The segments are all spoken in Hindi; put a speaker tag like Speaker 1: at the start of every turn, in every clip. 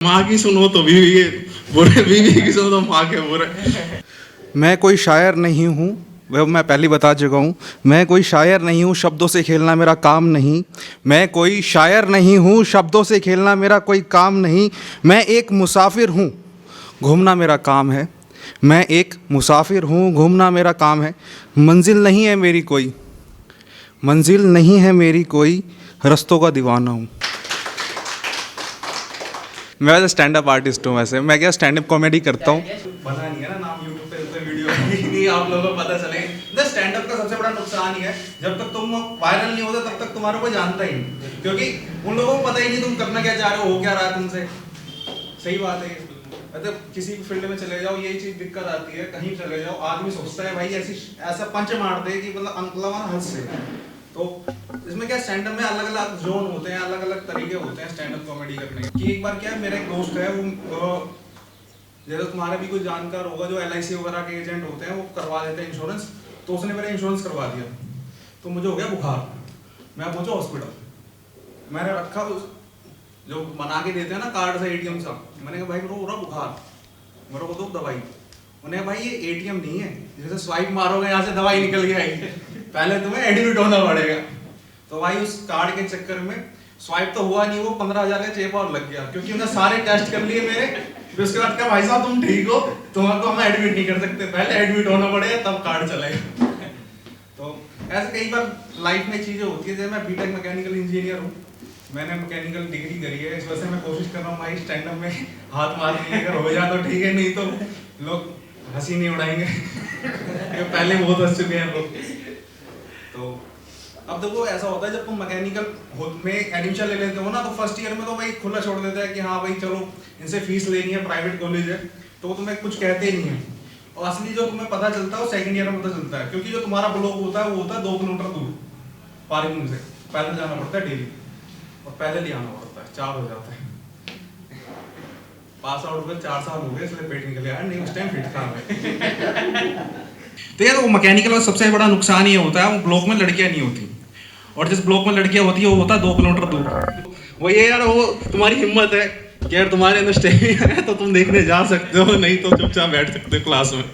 Speaker 1: माँ की सुनो तो बीवी के बुरे, बीवी की सुनो तो माँ के बुरे।
Speaker 2: मैं कोई शायर नहीं हूँ, वह मैं पहले बता चुका हूँ। मैं कोई शायर नहीं हूँ, शब्दों से खेलना मेरा काम नहीं। मैं कोई शायर नहीं हूँ, शब्दों से खेलना मेरा कोई काम नहीं। मैं एक मुसाफिर हूँ, घूमना मेरा काम है। मैं एक मुसाफिर हूँ, घूमना मेरा काम है। मंजिल नहीं है मेरी कोई, मंजिल नहीं है मेरी कोई, रस्तों का दीवाना हूँ। मैं वैसे स्टैंड अप आर्टिस्ट हूँ। वैसे मैं क्या स्टैंड अप कॉमेडी करता हूँ।
Speaker 1: बना नहीं है ना नाम यूट्यूब पे उस वीडियो नहीं आप लोगों को पता चले। द स्टैंड अप का सबसे बड़ा नुकसान ही है, जब तक तुम वायरल नहीं होते तब तक तुम्हारा कोई जानता ही नहीं, क्योंकि उन लोगों को पता ही नहीं तुम करना क्या चाह रहे हो क्या रहा है तुमसे। सही बात है। मतलब किसी भी फील्ड में चले जाओ यही चीज दिक्कत आती है, कहीं चले जाओ आदमी सोचता है भाई ऐसा पंच मार दे कि मतलब अंकलवान हंस से। तो इसमें क्या स्टैंड अप में अलग अलग जोन होते हैं, अलग अलग तरीके होते हैं स्टैंड अप कॉमेडी करने के। कि एक बार क्या है, मेरा एक दोस्त है वो जैसे तुम्हारा भी कोई जानकार होगा जो LIC वगैरह के एजेंट होते हैं, वो करवा देते हैं इंश्योरेंस। तो उसने मेरा इंश्योरेंस करवा दिया, तो मुझे हो गया बुखार। मैं पहुंचा हॉस्पिटल, मैंने रखा जो बना के देते हैं ना कार्ड से ATM से। मैंने कहा भाई मेरे को हो रहा बुखार, मेरे को दो दवाई। उन्हें भाई ये ATM नहीं है जैसे स्वाइप मारोगे यहाँ से दवाई निकल के आएगी, पहले तुम्हें एडमिट होना पड़ेगा। तो भाई उस कार्ड के चक्कर में स्वाइप तो हुआ नहीं, वो 15,000 का चेप और लग गया, क्योंकि उन्हें सारे टेस्ट कर लिए मेरे। फिर उसके बाद कहा भाई साहब तुम ठीक हो, तुम्हारे हम एडमिट नहीं कर सकते, पहले एडमिट होना पड़ेगा तब कार्ड चलेगा। तो ऐसे कई बार लाइफ में चीजें होती है। जैसे मैं बीटेक मैकेनिकल इंजीनियर हूँ, मैंने मैकेनिकल डिग्री करी है, इस वजह से मैं कोशिश कर रहा हूँ भाई स्टैंड अप में हाथ मारने की। अगर हो जाए तो ठीक है, नहीं तो लोग हंसी नहीं उड़ाएंगे पहले बहुत हंस चुके हैं लोग। तो अब देखो ऐसा होता है जब तुम मैकेनिकल में एडमिशन ले लेते हो ना, तो फर्स्ट ईयर में तो भाई खुला छोड़ देता है कि हाँ भाई चलो इनसे फीस लेनी है, प्राइवेट कॉलेज है, तो वो तुम्हें कुछ कहते ही नहीं है। और असली जो तुम्हें पता चलता है वो सेकंड ईयर में पता चलता है, क्योंकि जो तुम्हारा ब्लॉक होता है वो होता है 2 किलोमीटर दूर पार्किंग से। पैदल जाना पड़ता है डेली, और पैदल ही आना पड़ता है, 4 हो जाता है। पास आउट हुए 4 साल हो गए, इसलिए पेट निकल गया नहीं, उस टाइम फिट था। तो यार वो मैकेनिकल का सबसे बड़ा नुकसान ये होता है, वो ब्लॉक में लड़कियां नहीं होती, और जिस ब्लॉक में लड़कियां होती है वो होता है 2 किलोमीटर दूर। वो ये यार वो तुम्हारी हिम्मत है कि यार तुम्हारे अंदर स्टेमिना है तो तुम देखने जा सकते हो, नहीं तो चुपचाप बैठ सकते हो क्लास में।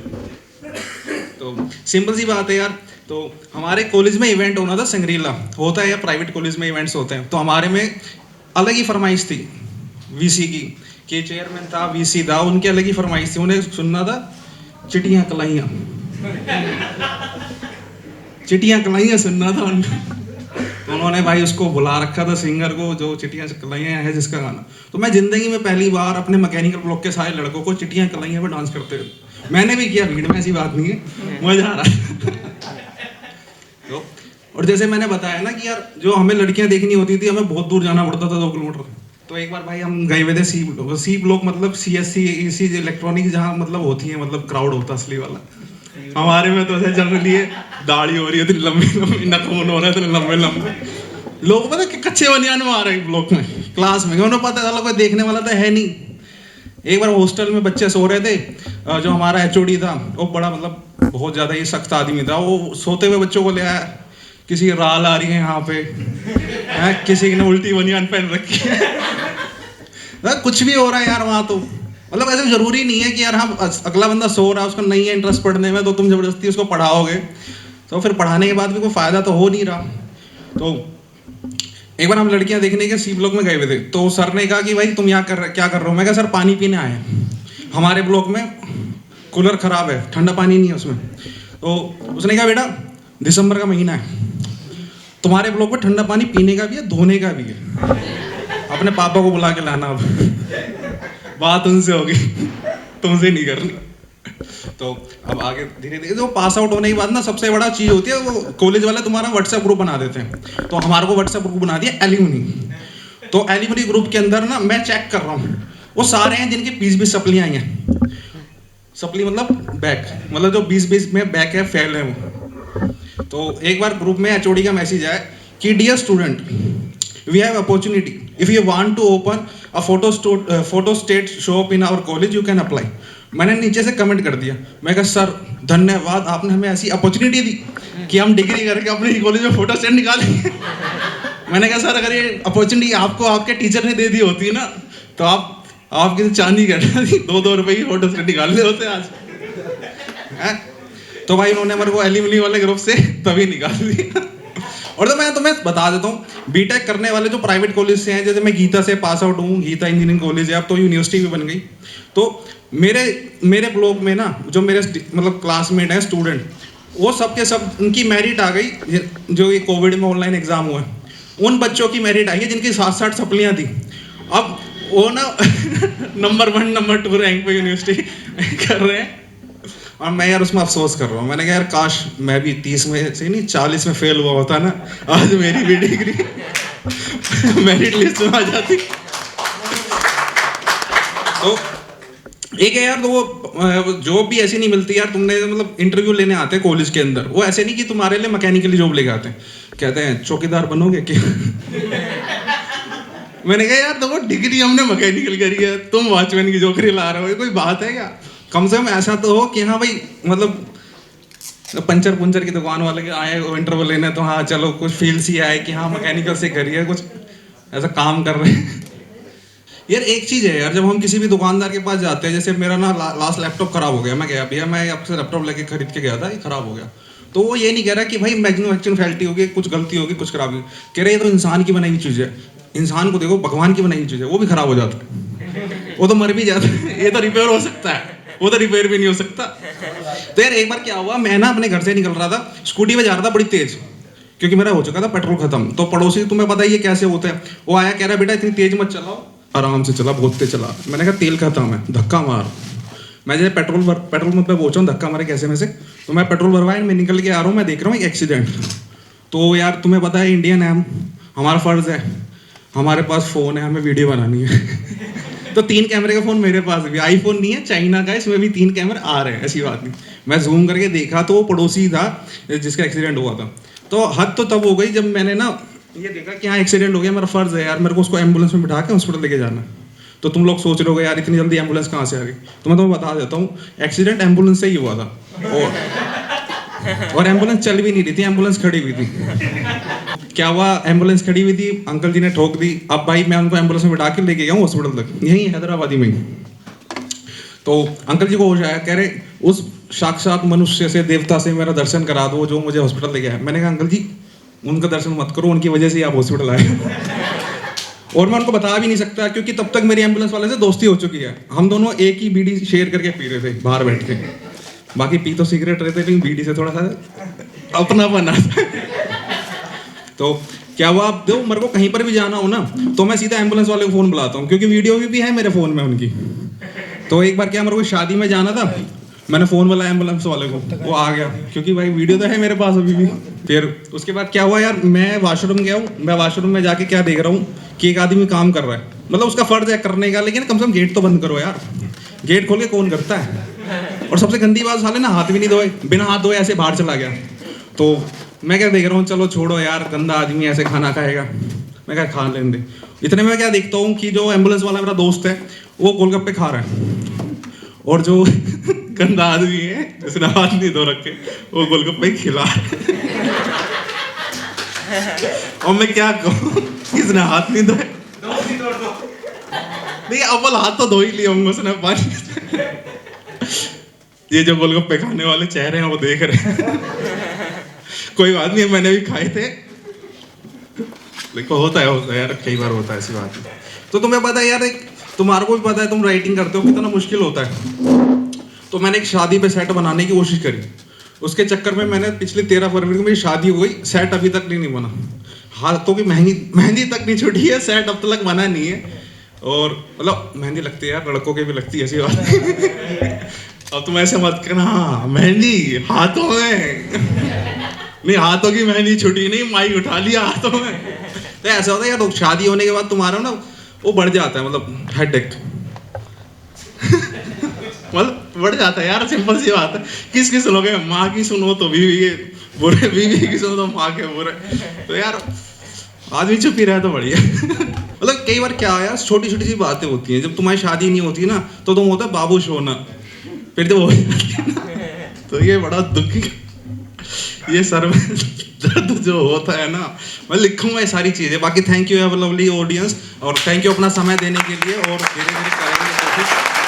Speaker 1: तो सिंपल सी बात है यार। तो हमारे कॉलेज में इवेंट होना था, संग्रीला होता है या प्राइवेट कॉलेज में इवेंट्स होते हैं, तो हमारे में अलग ही फरमाइश थी VC की, कि चेयरमैन था VC था, उनकी अलग ही फरमाइश थी। उन्हें सुनना था चिटियां कलाइयां चिटियां कलाइयां सुनना था उनको। तो उन्होंने भाई उसको बुला रखा था सिंगर को, जो चिटियां कलाइयां है जिसका गाना। तो मैं जिंदगी में पहली बार अपने मैकेनिकल ब्लॉक के सारे लड़कों को चिटियां कलाइयां पे डांस करते हुए मैंने भी किया भीड़ में, ऐसी बात नहीं है, मजा आ रहा है। तो और जैसे मैंने बताया ना कि यार जो हमें लड़कियां देखनी होती थी, हमें बहुत दूर जाना पड़ता था 2 किलोमीटर। तो एक बार भाई हम गए हुए थे सी ब्लॉक, मतलब CSC EC इलेक्ट्रॉनिक, जहाँ मतलब होती है, मतलब क्राउड होता असली वाला। हमारे में तो ऐसे जनरली दाढ़ी हो रही है, इतनी लंबी लंबी नखून हो रहा है, इतने लंबे लंबे लोग पता कि कच्चे बनियान में आ रहे हैं ब्लॉक में क्लास में, उन्हें पता है कोई देखने वाला तो है नहीं। एक बार हॉस्टल में बच्चे सो रहे थे, जो हमारा HOD था वो बड़ा मतलब बहुत ज्यादा ही सख्त आदमी था। वो सोते हुए बच्चों को ले आया, किसी की राल आ रही है यहाँ पे किसी ने उल्टी बनियान पहन रखी है कुछ भी हो रहा है यार वहाँ। तो मतलब ऐसे जरूरी नहीं है कि यार हम अगला बंदा सो रहा है, उसको नहीं है इंटरेस्ट पढ़ने में, तो तुम जबरदस्ती उसको पढ़ाओगे, तो फिर पढ़ाने के बाद भी कोई फायदा तो हो नहीं रहा। तो एक बार हम लड़कियां देखने के C ब्लॉक में गए हुए थे, तो सर ने कहा कि भाई तुम यहाँ क्या कर रहे हो। मैं कहा सर पानी पीने आए हैं, हमारे ब्लॉक में कूलर खराब है, ठंडा पानी नहीं है उसमें। तो उसने कहा बेटा दिसंबर का महीना है, तुम्हारे ब्लॉक में ठंडा पानी पीने का भी है, धोने का भी है, अपने पापा को बुला के लाना। अब बात उनसे होगी, तुमसे नहीं करनी। तो अब आगे धीरे धीरे जो पास आउट होने के बाद ना सबसे बड़ा चीज होती है, वो कॉलेज वाले तुम्हारा WhatsApp ग्रुप बना देते हैं। तो हमारे को WhatsApp ग्रुप बना दिया एल्यूमनी। तो एल्यूमनी ग्रुप के अंदर ना मैं चेक कर रहा हूँ, वो सारे हैं जिनकी 20-20 सप्ली आई हैं। सप्ली मतलब बैक, मतलब जो 20-20 में बैक है, फेल है वो। तो एक बार ग्रुप में HOD का मैसेज आया कि dear student, we have opportunity, if you want to open a photo state shop in our college you can apply. मैंने नीचे से कमेंट कर दिया, मैं कहा सर धन्यवाद, आपने हमें ऐसी अपॉर्चुनिटी दी कि हम डिग्री करके अपने कॉलेज में फोटो स्टेट निकालेंगे। मैंने कहा सर अगर ये अपॉर्चुनिटी आपको आपके टीचर ने दे दी होती ना, तो आप आप किसी चांदी का 2-2 रुपए की फोटो से निकाल ले होते आज हैं? तो भाई उन्होंने मेरे को एल्यूमिनी वाले ग्रुप से तभी निकाल दिया। और तो मैं तुम्हें बता देता हूँ, बीटेक करने वाले जो प्राइवेट कॉलेज से हैं, जैसे मैं गीता से पास आउट हूँ, गीता इंजीनियरिंग कॉलेज है, अब तो यूनिवर्सिटी भी बन गई। तो मेरे ब्लॉक में ना जो मेरे मतलब क्लासमेट हैं स्टूडेंट, वो सब के सब उनकी मेरिट आ गई, जो ये कोविड में ऑनलाइन एग्जाम हुआ है उन बच्चों की मेरिट आई है जिनकी 60-60 सप्लियाँ थी। अब वो ना नंबर 1 नंबर 2 रैंक पे यूनिवर्सिटी कर रहे हैं, और मैं यार उसमें अफसोस कर रहा हूँ। मैंने कहा यार काश मैं भी 30 में से नहीं 40 में फेल हुआ होता ना, आज मेरी भी डिग्री मेरिट लिस्ट में आ जाती। तो एक है यार, तो वो जॉब भी ऐसी नहीं मिलती यार। तुमने मतलब इंटरव्यू लेने आते हैं कॉलेज के अंदर, वो ऐसे नहीं कि तुम्हारे लिए मैकेनिकली जॉब लेके आते हैं, कहते हैं चौकीदार बनोगे क्या? मैंने कहा यार तो वो डिग्री हमने मैकेनिकल करी है, तुम वॉचमैन की नौकरी ला रहे हो, ये कोई बात है क्या? कम से कम ऐसा तो हो कि हाँ भाई मतलब पंचर की दुकान वाले के आए इंटरव्यू लेने, तो हाँ चलो कुछ फील सी आए कि हाँ मैकेनिकल से करी है, कुछ ऐसा काम कर रहे हैं। यार एक चीज़ है यार, जब हम किसी भी दुकानदार के पास जाते हैं, जैसे मेरा ना लास्ट लैपटॉप खराब हो गया, मैं गया भैया मैं आपसे लैपटॉप लेके खरीद के गया था, ये खराब हो गया, तो वो ये नहीं कह रहा कि भाई मैन्युफैक्चरिंग फैल्टी होगी, कुछ गलती होगी, कुछ खराब होगी, कह रहे ये तो इंसान की बनाई हुई चीज़ है, इंसान को देखो भगवान की बनाई हुई चीज़ है, वो भी खराब हो जाता है, वो तो मर भी जाता है, ये तो रिपेयर हो सकता है, वो तो रिपेयर भी नहीं हो सकता। तो यार एक बार क्या हुआ, मैं ना अपने घर से निकल रहा था, स्कूटी पे जा रहा था बड़ी तेज, क्योंकि मेरा हो चुका था पेट्रोल खत्म। तो पड़ोसी तुम्हें पता ही है कैसे होते हैं, वो आया कह रहा बेटा इतनी तेज मत चलाओ, आराम से चला, बहुत तेज चला। मैंने कहा तेल खत्म है, धक्का मार। मैं जैसे पेट्रोल पंप पे पहुंचा हूँ, धक्का मारे कैसे में से, तो मैं पेट्रोल भरवाया, मैं निकल के आ रहा हूँ, मैं देख रहा हूँ एक एक्सीडेंट। तो यार तुम्हें पता है इंडियन है हम, हमारा फर्ज है, हमारे पास फ़ोन है, हमें वीडियो बनानी है। तो 3 कैमरे का फ़ोन मेरे पास भी, आईफोन नहीं है, चाइना का है, इसमें भी 3 कैमरे आ रहे हैं, ऐसी बात नहीं। मैं जूम करके देखा तो वो पड़ोसी था जिसका एक्सीडेंट हुआ था। तो हद तो तब हो गई जब मैंने ना ये देखा कि हाँ एक्सीडेंट हो गया, मेरा फर्ज है यार, मेरे को उसको एम्बुलेंस में बिठा के हॉस्पिटल लेके जाना। तो तुम लोग सोच रहे हो यार इतनी जल्दी एम्बुलेंस कहाँ से आ गई, तो मैं तुम्हें बता देता हूँ, एक्सीडेंट एम्बुलेंस से ही हुआ था, और एम्बुलेंस चल भी नहीं रही थी, एम्बुलेंस खड़ी हुई थी। क्या हुआ, एम्बुलेंस खड़ी हुई थी, अंकल जी ने ठोक दी। अब भाई मैं उनको एम्बुलेंस में बिठा के लेके गया हूँ हॉस्पिटल तक, यहीं हैदराबादी में। तो अंकल जी को होश आया, कह रहे उस साक्षात मनुष्य से, देवता से मेरा दर्शन करा दो जो मुझे हॉस्पिटल ले गया। मैंने कहा अंकल जी उनका दर्शन मत करो, उनकी वजह से आप हॉस्पिटल आए। और मैं उनको बता भी नहीं सकता, क्योंकि तब तक मेरी एम्बुलेंस वाले से दोस्ती हो चुकी है, हम दोनों एक ही बीड़ी शेयर करके पी रहे थे बाहर बैठ के, बाकी पी तो सिगरेट रहे थे, लेकिन बीड़ी से थोड़ा सा अपना बना। तो क्या हुआ, अब देखो मेरे को कहीं पर भी जाना हो ना, तो मैं सीधा एम्बुलेंस वाले को फ़ोन बुलाता हूँ, क्योंकि वीडियो भी है मेरे फ़ोन में उनकी। तो एक बार क्या, मेरे को शादी में जाना था, मैंने फ़ोन बुलाया एम्बुलेंस वाले को, वो आ गया, क्योंकि भाई वीडियो तो है मेरे पास अभी भी। फिर उसके बाद क्या हुआ यार, मैं वॉशरूम गया हूँ, मैं वॉशरूम में जाके क्या देख रहा हूँ कि एक आदमी काम कर रहा है, मतलब उसका फ़र्ज है करने का, लेकिन कम से कम गेट तो बंद करो यार, गेट खोल के कौन करता है। और सबसे गंदी बात, साले ना हाथ भी नहीं धोए, बिना हाथ धोए ऐसे बाहर चला गया। तो मैं क्या देख रहा हूँ, चलो छोड़ो यार, गंदा आदमी ऐसे खाना खाएगा, मैं क्या खा लेने दे। इतने में क्या देखता हूँ कि जो एम्बुलेंस वाला मेरा दोस्त है वो गोलगप्पे खा रहा है, और जो गंदा आदमी है जिसने हाथ नहीं धो रखे वो गोलगप्पे खिला रहा है। और मैं क्या कहूँ, किसने हाथ नहीं धोए, नहीं अव्वल हाथ तो धो ही लिया होंगे उसने पानी से। ये जो गोलगप्पे खाने वाले चेहरे हैं वो देख रहे हैं। कोई बात नहीं, मैंने भी खाए थे। देखो होता है यार, कई बार होता है ऐसी बात। तो तुम्हें पता है यार, एक तुम्हारे को भी पता है, तुम राइटिंग करते हो कितना मुश्किल होता है। तो मैंने एक शादी पे सेट बनाने की कोशिश करी, उसके चक्कर में मैंने पिछले 13 फरवरी को मेरी शादी हो गई, सेट अभी तक नहीं बना, हाथों की मेहंदी तक नहीं छुटी है, सेट अब तक बना नहीं है। और मतलब मेहंदी लगती है यार, लड़कों के भी लगती है, ऐसी बात। अब तुम ऐसे मत करना, हाँ मेहंदी हाथों में, नहीं हाथों की मेहंदी छुटी नहीं, माइक उठा लिया हाथों में। तो ऐसा होता है यार, शादी होने के बाद तुम्हारा ना वो बढ़ जाता है, मतलब हेडेक मतलब बढ़ जाता है यार, सिंपल सी बात है। किस सुनोगे, माँ की सुनो तो बीवी के बुरे, बीवी की सुनो तो माँ के बुरे। तो यार आदमी चुप ही रहे तो बढ़िया। मतलब कई बार क्या है यार, छोटी छोटी सी बातें होती हैं, जब तुम्हारी शादी नहीं होती ना तो तुम होता है बाबू सोना, फिर तो वो तो ये बड़ा दुखी, ये सर में दर्द जो होता है ना, मैं लिखूंगा ये सारी चीज़ें। बाकी thank you have a lovely audience, और थैंक यू अपना समय देने के लिए, और धीरे धीरे करेंगे कोशिश।